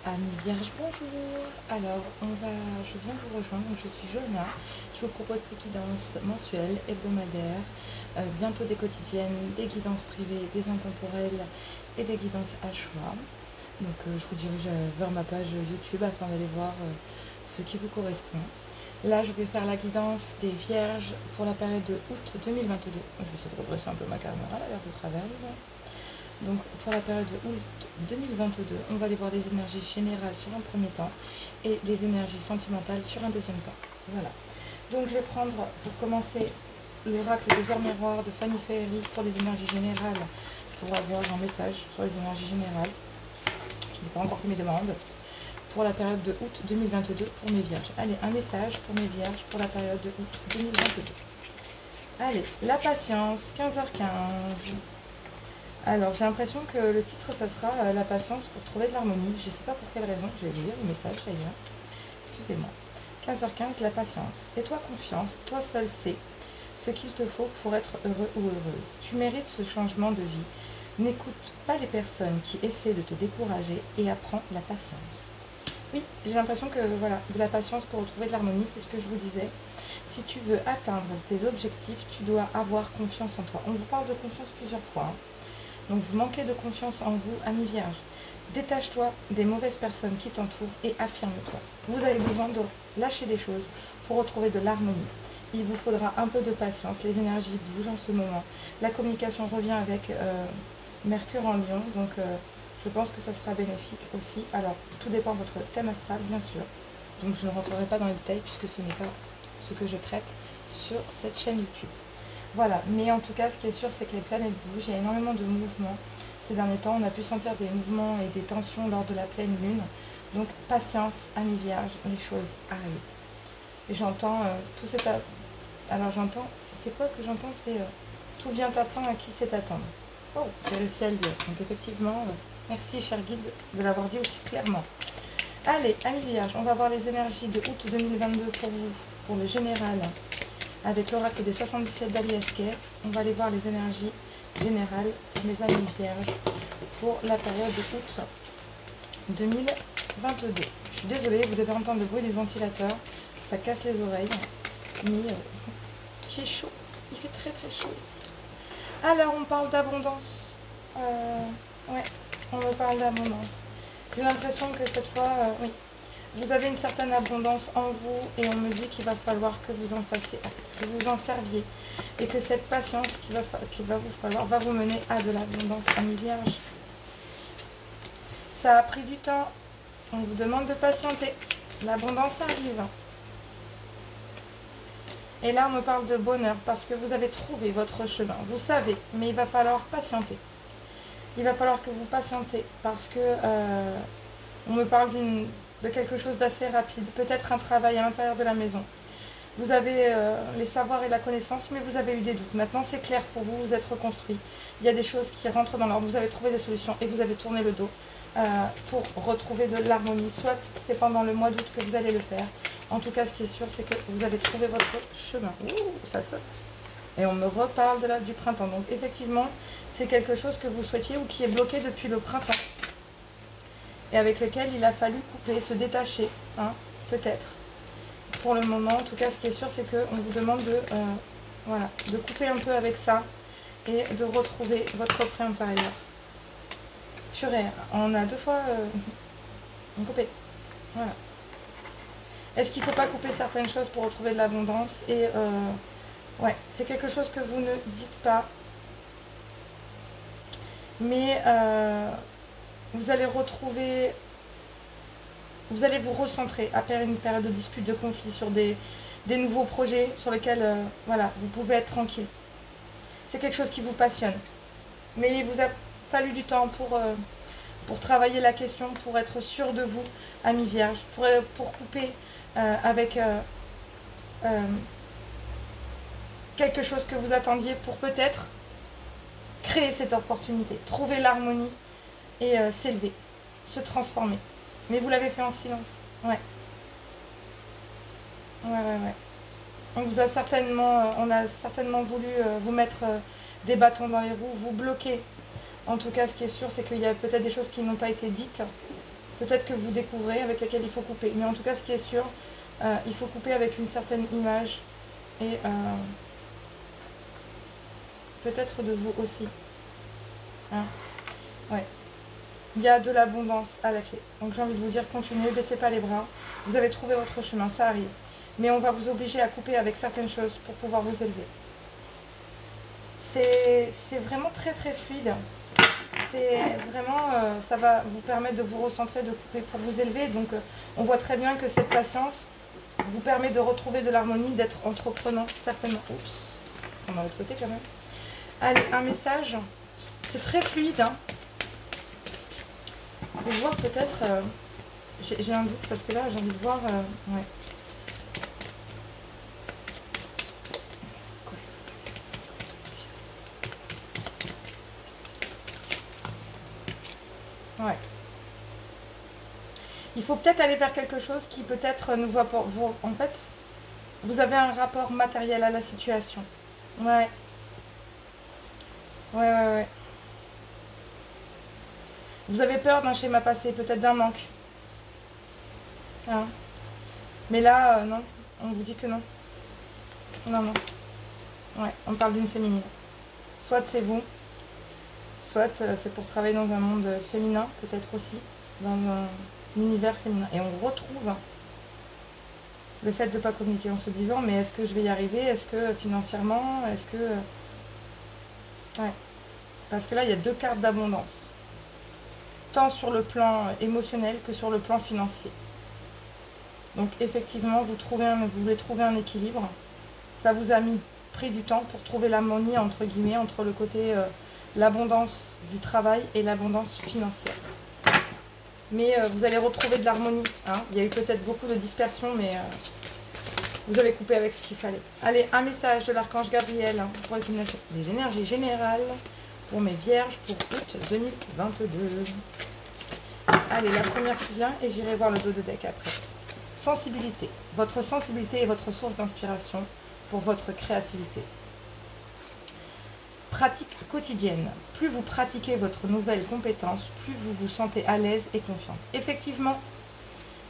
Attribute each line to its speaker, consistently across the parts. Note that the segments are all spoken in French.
Speaker 1: Amis vierges, bonjour. Alors, je viens vous rejoindre. Donc, je suis Joanna. Je vous propose des guidances mensuelles, hebdomadaires, bientôt des quotidiennes, des guidances privées, des intemporelles et des guidances à choix. Donc, je vous dirige vers ma page YouTube afin d'aller voir ce qui vous correspond. Là, je vais faire la guidance des vierges pour la période de août 2022. Je vais essayer de redresser un peu ma caméra là vers le travers. Donc pour la période de août 2022, on va aller voir les énergies générales sur un premier temps et les énergies sentimentales sur un deuxième temps. Voilà. Donc je vais prendre pour commencer l'oracle des heures miroirs de Fanny Ferry pour les énergies générales pour avoir un message sur les énergies générales. Je n'ai pas encore fait mes demandes. Pour la période de août 2022 pour mes vierges. Allez, un message pour mes vierges pour la période de août 2022. Allez, la patience, 15h15. Alors, j'ai l'impression que le titre, ça sera la patience pour trouver de l'harmonie. Je ne sais pas pour quelle raison. Je vais lire le message, ça y est. Excusez-moi. 15h15, la patience. Fais-toi confiance. Toi seul sais ce qu'il te faut pour être heureux ou heureuse. Tu mérites ce changement de vie. N'écoute pas les personnes qui essaient de te décourager et apprends la patience. Oui, j'ai l'impression que voilà, de la patience pour retrouver de l'harmonie, c'est ce que je vous disais. Si tu veux atteindre tes objectifs, tu dois avoir confiance en toi. On vous parle de confiance plusieurs fois. Donc vous manquez de confiance en vous, amis vierges. Détache-toi des mauvaises personnes qui t'entourent et affirme-toi. Vous avez besoin de lâcher des choses pour retrouver de l'harmonie. Il vous faudra un peu de patience. Les énergies bougent en ce moment. La communication revient avec Mercure en Lion. Donc je pense que ça sera bénéfique aussi. Alors tout dépend de votre thème astral, bien sûr. Donc je ne rentrerai pas dans les détails puisque ce n'est pas ce que je traite sur cette chaîne YouTube. Voilà, mais en tout cas, ce qui est sûr, c'est que les planètes bougent. Il y a énormément de mouvements ces derniers temps. On a pu sentir des mouvements et des tensions lors de la pleine lune. Donc, patience, amis vierges, les choses arrivent. Et j'entends tout cet... Alors, j'entends... C'est quoi que j'entends? C'est tout vient t'attendre à qui sait t'attendre. Oh, j'ai réussi à le dire. Donc, effectivement, merci, cher guide, de l'avoir dit aussi clairement. Allez, amis vierges, on va voir les énergies de août 2022 pour vous, pour le général. Avec l'oracle des 77 d'Ali Esker, on va aller voir les énergies générales pour mes amis vierges pour la période de août 2022. Je suis désolée, vous devez entendre le bruit du ventilateur, ça casse les oreilles. Mais j'ai chaud, il fait très très chaud ici. Alors on parle d'abondance. Ouais, on me parle d'abondance. J'ai l'impression que cette fois, oui. Vous avez une certaine abondance en vous et on me dit qu'il va falloir que vous en fassiez, que vous en serviez et que cette patience qu'il va vous falloir va vous mener à de l'abondance, amis vierges. Ça a pris du temps, on vous demande de patienter, l'abondance arrive. Et là on me parle de bonheur parce que vous avez trouvé votre chemin, vous savez, mais il va falloir patienter. Il va falloir que vous patientez parce que on me parle de quelque chose d'assez rapide, peut-être un travail à l'intérieur de la maison. Vous avez les savoirs et la connaissance, mais vous avez eu des doutes. Maintenant, c'est clair pour vous, vous êtes reconstruit. Il y a des choses qui rentrent dans l'ordre, vous avez trouvé des solutions et vous avez tourné le dos pour retrouver de l'harmonie. Soit c'est pendant le mois d'août que vous allez le faire. En tout cas, ce qui est sûr, c'est que vous avez trouvé votre chemin. Ouh, ça saute. Et on me reparle du printemps. Donc, effectivement, c'est quelque chose que vous souhaitiez ou qui est bloqué depuis le printemps. Et avec lequel il a fallu couper, se détacher, hein, peut-être. Pour le moment, en tout cas, ce qui est sûr, c'est qu'on vous demande de, voilà, de couper un peu avec ça et de retrouver votre prêt intérieur. Purée, on a deux fois coupé. Voilà. Est-ce qu'il ne faut pas couper certaines choses pour retrouver de l'abondance? Et ouais, c'est quelque chose que vous ne dites pas. Mais vous allez retrouver, vous allez vous recentrer après une période de dispute, de conflit sur des nouveaux projets sur lesquels voilà, vous pouvez être tranquille. C'est quelque chose qui vous passionne. Mais il vous a fallu du temps pour travailler la question, pour être sûr de vous, amis vierges, pour couper avec quelque chose que vous attendiez pour peut-être créer cette opportunité, trouver l'harmonie et s'élever, se transformer. Mais vous l'avez fait en silence. Ouais. Ouais. On a certainement voulu vous mettre des bâtons dans les roues, vous bloquer. En tout cas, ce qui est sûr, c'est qu'il y a peut-être des choses qui n'ont pas été dites peut-être que vous découvrez, avec lesquelles il faut couper. Mais en tout cas, ce qui est sûr, il faut couper avec une certaine image et peut-être de vous aussi. Hein? Ouais. Il y a de l'abondance à la clé. Donc j'ai envie de vous dire, continuez, baissez pas les bras. Vous avez trouvé votre chemin, ça arrive. Mais on va vous obliger à couper avec certaines choses pour pouvoir vous élever. C'est vraiment très très fluide. C'est vraiment, ça va vous permettre de vous recentrer, de couper pour vous élever. Donc on voit très bien que cette patience vous permet de retrouver de l'harmonie, d'être entreprenant certainement. Oups, on va l'autre côté quand même. Allez, un message. C'est très fluide. Hein. Je vois peut-être, j'ai un doute parce que là j'ai envie de voir, ouais. Ouais. Il faut peut-être aller vers quelque chose qui peut-être nous voit pour vous. En fait, vous avez un rapport matériel à la situation. Ouais. Ouais. Vous avez peur d'un schéma passé, peut-être d'un manque. Hein. Mais là, non. On vous dit que non. Non. Ouais, on parle d'une féminine. Soit c'est vous, soit c'est pour travailler dans un monde féminin, peut-être aussi, dans un univers féminin. Et on retrouve le fait de ne pas communiquer en se disant, mais est-ce que je vais y arriver? Est-ce que financièrement? Est-ce que... Ouais. Parce que là, il y a deux cartes d'abondance. Tant sur le plan émotionnel que sur le plan financier. Donc effectivement, vous voulez trouver un équilibre. Ça vous a pris du temps pour trouver l'harmonie entre guillemets entre le côté l'abondance du travail et l'abondance financière. Mais vous allez retrouver de l'harmonie. Hein. Il y a eu peut-être beaucoup de dispersion, mais vous avez coupé avec ce qu'il fallait. Allez, un message de l'archange Gabriel hein, pour les énergies générales pour mes vierges pour août 2022. Allez, la première qui vient et j'irai voir le dos de deck après. Sensibilité. Votre sensibilité est votre source d'inspiration pour votre créativité. Pratique quotidienne. Plus vous pratiquez votre nouvelle compétence, plus vous vous sentez à l'aise et confiante. Effectivement,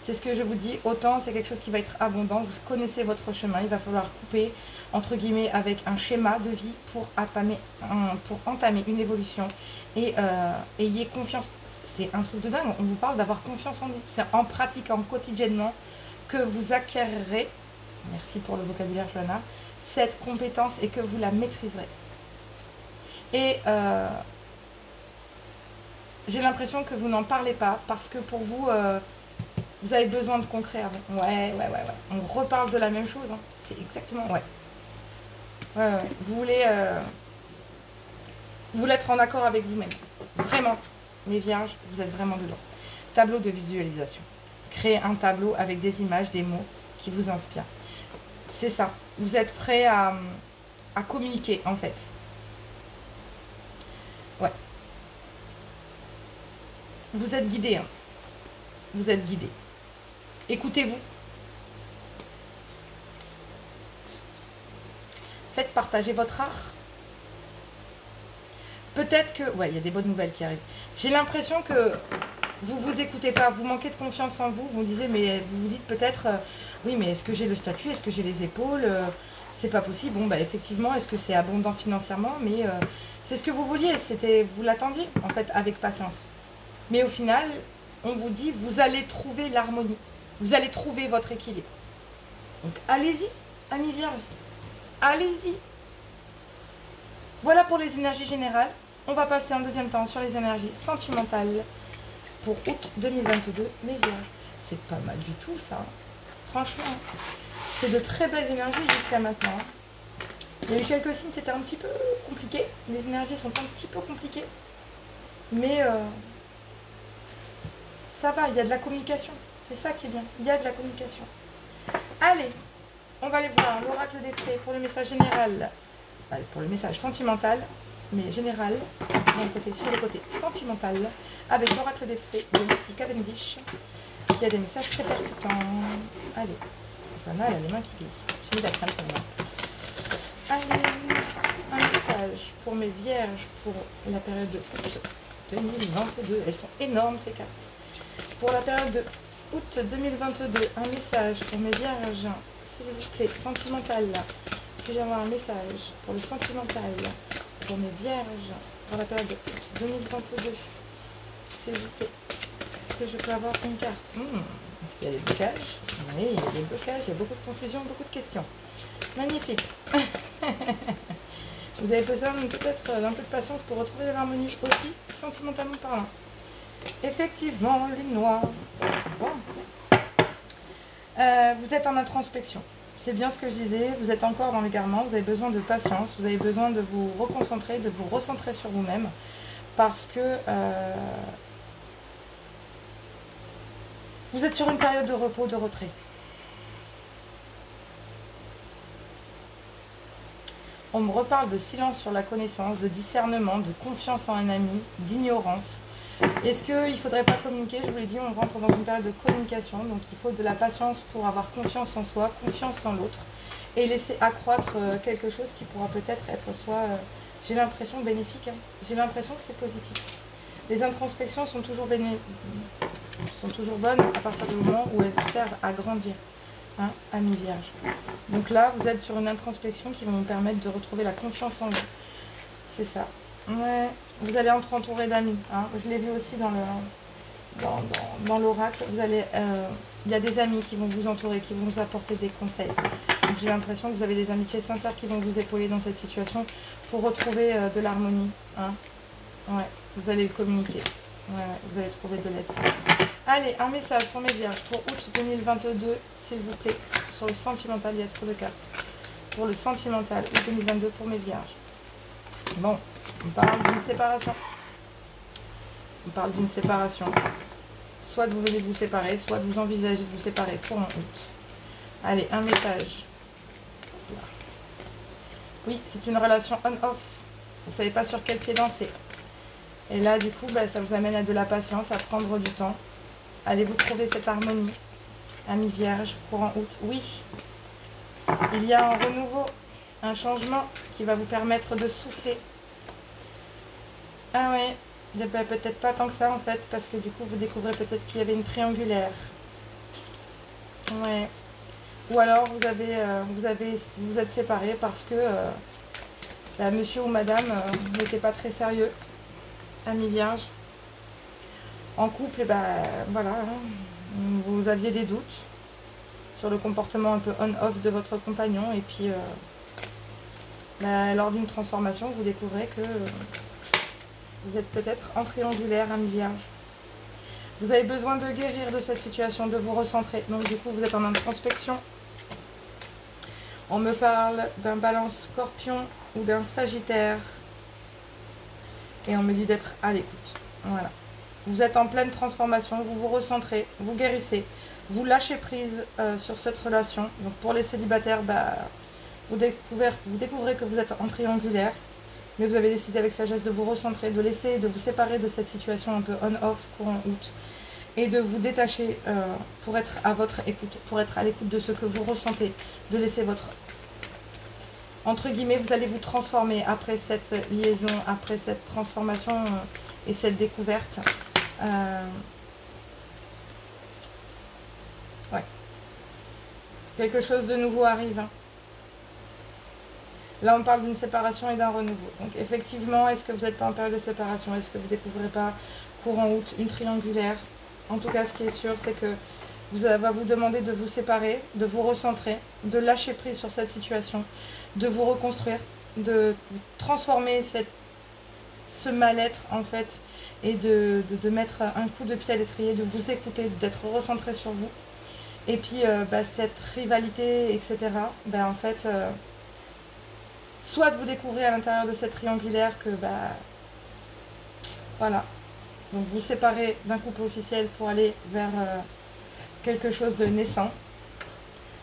Speaker 1: c'est ce que je vous dis. Autant c'est quelque chose qui va être abondant. Vous connaissez votre chemin. Il va falloir couper, entre guillemets, avec un schéma de vie pour entamer une évolution. Et ayez confiance. C'est un truc de dingue. On vous parle d'avoir confiance en vous. C'est en pratiquant quotidiennement que vous acquérerez, merci pour le vocabulaire Johanna, cette compétence et que vous la maîtriserez. Et j'ai l'impression que vous n'en parlez pas parce que pour vous, vous avez besoin de concret avant. Ouais. On reparle de la même chose. Hein. C'est exactement, ouais. Vous voulez être en accord avec vous-même. Vraiment, mes vierges, vous êtes vraiment dedans. Tableau de visualisation. Créez un tableau avec des images, des mots qui vous inspirent. C'est ça. Vous êtes prêt à communiquer, en fait. Ouais. Vous êtes guidé. Hein. Vous êtes guidé. Écoutez-vous. Faites partager votre art. Peut-être que... Ouais, il y a des bonnes nouvelles qui arrivent. J'ai l'impression que vous vous écoutez pas, vous manquez de confiance en vous. Vous disiez, mais vous vous dites peut-être, oui, mais est-ce que j'ai le statut? Est-ce que j'ai les épaules? C'est pas possible. Bon, bah effectivement, est-ce que c'est abondant financièrement? Mais c'est ce que vous vouliez. Vous l'attendiez, en fait, avec patience. Mais au final, on vous dit, vous allez trouver l'harmonie. Vous allez trouver votre équilibre. Donc, allez-y, amis vierges. Allez-y. Voilà pour les énergies générales. On va passer en deuxième temps sur les énergies sentimentales pour août 2022. Mes vierges, c'est pas mal du tout ça. Franchement, c'est de très belles énergies jusqu'à maintenant. Il y a eu quelques signes, c'était un petit peu compliqué. Les énergies sont un petit peu compliquées. Mais ça va, il y a de la communication. C'est ça qui est bien. Il y a de la communication. Allez, on va aller voir l'oracle des fées pour le message général. Pour le message sentimental, mais général, sur le côté sentimental, avec l'oracle des fées de Lucie Cavendish, qui a des messages très percutants. Allez, Johanna, elle a les mains qui glissent. J'ai mis la crème pour moi. Allez, un message pour mes vierges pour la période de août 2022. Elles sont énormes ces cartes. Pour la période de août 2022, un message pour mes vierges, s'il vous plaît, sentimental. Puis-je avoir un message pour le sentimental pour mes vierges pour la période de août 2022, s'il vous plaît. Est-ce que je peux avoir une carte? Est-ce qu'il y a des blocages? Oui, il y a des blocages, il y a beaucoup de confusion, beaucoup de questions. Magnifique. Vous avez besoin peut-être d'un peu de patience pour retrouver de l'harmonie aussi, sentimentalement parlant. Effectivement, lune noire. Bon. Vous êtes en introspection. C'est bien ce que je disais, vous êtes encore dans l'égarement, vous avez besoin de patience, vous avez besoin de vous reconcentrer, de vous recentrer sur vous-même, parce que vous êtes sur une période de repos, de retrait. On me reparle de silence sur la connaissance, de discernement, de confiance en un ami, d'ignorance. Est-ce qu'il ne faudrait pas communiquer? Je vous l'ai dit, on rentre dans une période de communication, donc il faut de la patience pour avoir confiance en soi, confiance en l'autre, et laisser accroître quelque chose qui pourra peut-être être soit, j'ai l'impression, bénéfique, hein. J'ai l'impression que c'est positif. Les introspections sont toujours bonnes à partir du moment où elles vous servent à grandir, hein, amis vierges. Donc là, vous êtes sur une introspection qui va vous permettre de retrouver la confiance en vous. C'est ça. Ouais, vous allez être entouré d'amis. Hein. Je l'ai vu aussi dans l'oracle. Il y a des amis qui vont vous entourer, qui vont vous apporter des conseils. J'ai l'impression que vous avez des amitiés sincères qui vont vous épauler dans cette situation pour retrouver de l'harmonie. Hein. Ouais, vous allez le communiquer. Ouais, vous allez trouver de l'aide. Allez, un message pour mes vierges pour août 2022, s'il vous plaît. Sur le sentimental, il y a trop de cartes. Pour le sentimental, août 2022 pour mes vierges. Bon. On parle d'une séparation. On parle d'une séparation. Soit vous venez de vous séparer, soit vous envisagez de vous séparer pour un août. Allez, un message. Oui, c'est une relation on-off. Vous ne savez pas sur quel pied danser. Et là, du coup, ça vous amène à de la patience, à prendre du temps. Allez-vous trouver cette harmonie, amis vierges, courant août? Oui. Il y a un renouveau, un changement qui va vous permettre de souffler. Ah ouais, peut-être pas tant que ça en fait, parce que du coup vous découvrez peut-être qu'il y avait une triangulaire. Ouais. Ou alors vous êtes séparés parce que monsieur ou madame n'était pas très sérieux, amis vierges. En couple, voilà, hein, vous aviez des doutes sur le comportement un peu on-off de votre compagnon, et puis lors d'une transformation, vous découvrez que vous êtes peut-être en triangulaire, amis vierges. Vous avez besoin de guérir de cette situation, de vous recentrer. Donc du coup, vous êtes en introspection. On me parle d'un balance scorpion ou d'un sagittaire. Et on me dit d'être à l'écoute. Voilà. Vous êtes en pleine transformation, vous vous recentrez, vous guérissez. Vous lâchez prise sur cette relation. Donc pour les célibataires, vous découvrez que vous êtes en triangulaire. Mais vous avez décidé avec sagesse de vous recentrer, de vous séparer de cette situation un peu on-off courant août. Et de vous détacher pour être à votre écoute, pour être à l'écoute de ce que vous ressentez. De laisser votre... Entre guillemets, vous allez vous transformer après cette liaison, après cette transformation et cette découverte. Ouais. Quelque chose de nouveau arrive, hein. Là, on parle d'une séparation et d'un renouveau. Donc, effectivement, est-ce que vous n'êtes pas en période de séparation? Est-ce que vous ne découvrez pas, courant août, une triangulaire? En tout cas, ce qui est sûr, c'est que vous va vous demander de vous séparer, de vous recentrer, de lâcher prise sur cette situation, de vous reconstruire, de transformer ce mal-être, en fait, et de mettre un coup de pied à l'étrier, de vous écouter, d'être recentré sur vous. Et puis, cette rivalité, etc., en fait... soit de vous découvrir à l'intérieur de cette triangulaire que, voilà. Donc vous séparez d'un couple officiel pour aller vers quelque chose de naissant.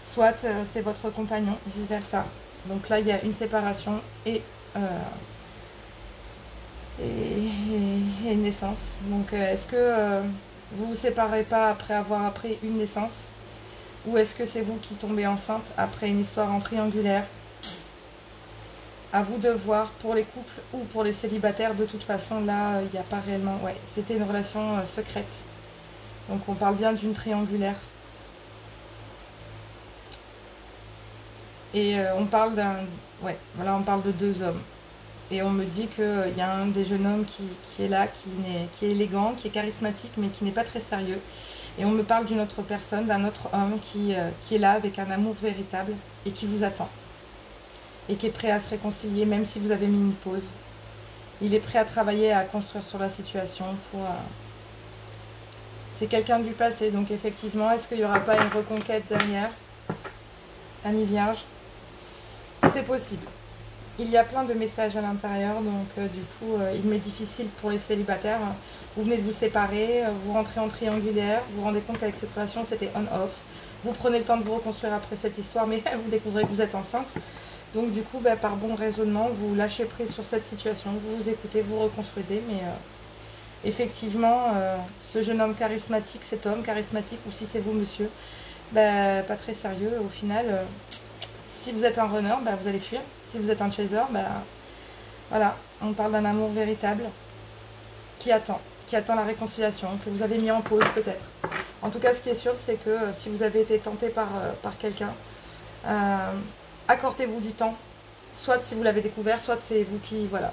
Speaker 1: Soit c'est votre compagnon, vice versa. Donc là, il y a une séparation et une naissance. Donc est-ce que vous vous séparez pas après avoir appris une naissance? Ou est-ce que c'est vous qui tombez enceinte après une histoire en triangulaire? À vous de voir pour les couples ou pour les célibataires. De toute façon, là, il n'y a pas réellement... Ouais, c'était une relation secrète. Donc on parle bien d'une triangulaire. Et on parle d'un... Ouais, voilà, on parle de deux hommes. Et on me dit qu'il y a un des jeunes hommes qui est là, qui est élégant, qui est charismatique, mais qui n'est pas très sérieux. Et on me parle d'une autre personne, d'un autre homme qui est là avec un amour véritable et qui vous attend. Et qui est prêt à se réconcilier, même si vous avez mis une pause. Il est prêt à travailler, à construire sur la situation pour... C'est quelqu'un du passé, donc effectivement, est-ce qu'il n'y aura pas une reconquête derrière, ami vierge? C'est possible. Il y a plein de messages à l'intérieur, donc du coup, il m'est difficile pour les célibataires. Vous venez de vous séparer, vous rentrez en triangulaire, vous vous rendez compte qu'avec cette relation, c'était on-off. Vous prenez le temps de vous reconstruire après cette histoire, mais vous découvrez que vous êtes enceinte. Donc du coup, par bon raisonnement, vous lâchez prise sur cette situation, vous vous écoutez, vous reconstruisez, mais effectivement, ce jeune homme charismatique, cet homme charismatique, ou si c'est vous, monsieur, pas très sérieux, au final, si vous êtes un runner, vous allez fuir. Si vous êtes un chaser, voilà, on parle d'un amour véritable qui attend la réconciliation, que vous avez mis en pause peut-être. En tout cas, ce qui est sûr, c'est que si vous avez été tenté par quelqu'un, accordez-vous du temps, soit si vous l'avez découvert, soit c'est vous qui, voilà,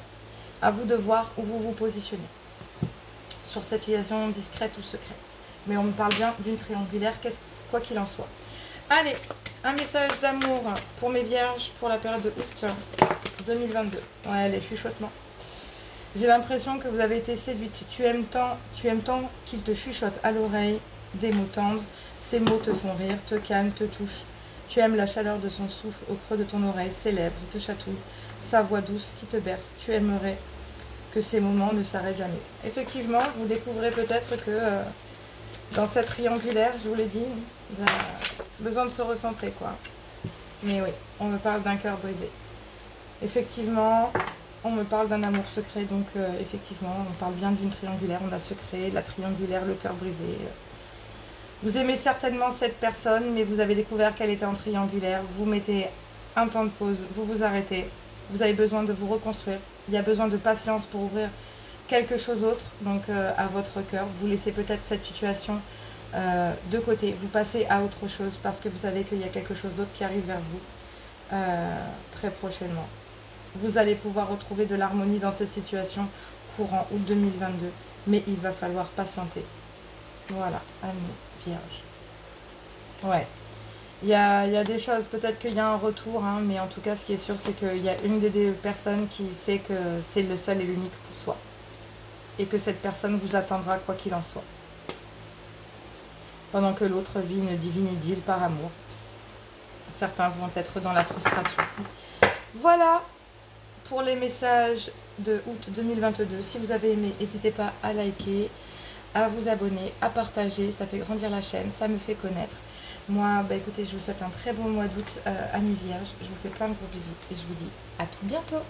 Speaker 1: à vous de voir où vous vous positionnez sur cette liaison discrète ou secrète. Mais on me parle bien d'une triangulaire, quoi qu'il en soit. Allez, un message d'amour pour mes vierges pour la période de août 2022. Ouais, les chuchotements. J'ai l'impression que vous avez été séduite. Tu aimes tant qu'il te chuchote à l'oreille des mots tendres. Ces mots te font rire, te calment, te touchent. Tu aimes la chaleur de son souffle au creux de ton oreille, ses lèvres te chatouillent, sa voix douce qui te berce. Tu aimerais que ces moments ne s'arrêtent jamais. Effectivement, vous découvrez peut-être que dans cette triangulaire, je vous l'ai dit, il a besoin de se recentrer, quoi. Mais oui, on me parle d'un cœur brisé. Effectivement, on me parle d'un amour secret, donc effectivement, on parle bien d'une triangulaire. On a secret, la triangulaire, le cœur brisé. Vous aimez certainement cette personne, mais vous avez découvert qu'elle était en triangulaire. Vous mettez un temps de pause, vous vous arrêtez. Vous avez besoin de vous reconstruire. Il y a besoin de patience pour ouvrir quelque chose d'autre, donc à votre cœur. Vous laissez peut-être cette situation de côté. Vous passez à autre chose parce que vous savez qu'il y a quelque chose d'autre qui arrive vers vous très prochainement. Vous allez pouvoir retrouver de l'harmonie dans cette situation courant août 2022, mais il va falloir patienter. Voilà, ami vierge. Ouais. Il y a des choses, peut-être qu'il y a un retour, hein, mais en tout cas, ce qui est sûr, c'est qu'il y a une des deux personnes qui sait que c'est le seul et l'unique pour soi. Et que cette personne vous attendra quoi qu'il en soit. Pendant que l'autre vit une divine idylle par amour. Certains vont être dans la frustration. Voilà pour les messages de août 2022. Si vous avez aimé, n'hésitez pas à liker, à vous abonner, à partager. Ça fait grandir la chaîne, ça me fait connaître. Moi, écoutez, je vous souhaite un très bon mois d'août, amis vierges. Je vous fais plein de gros bisous et je vous dis à tout bientôt.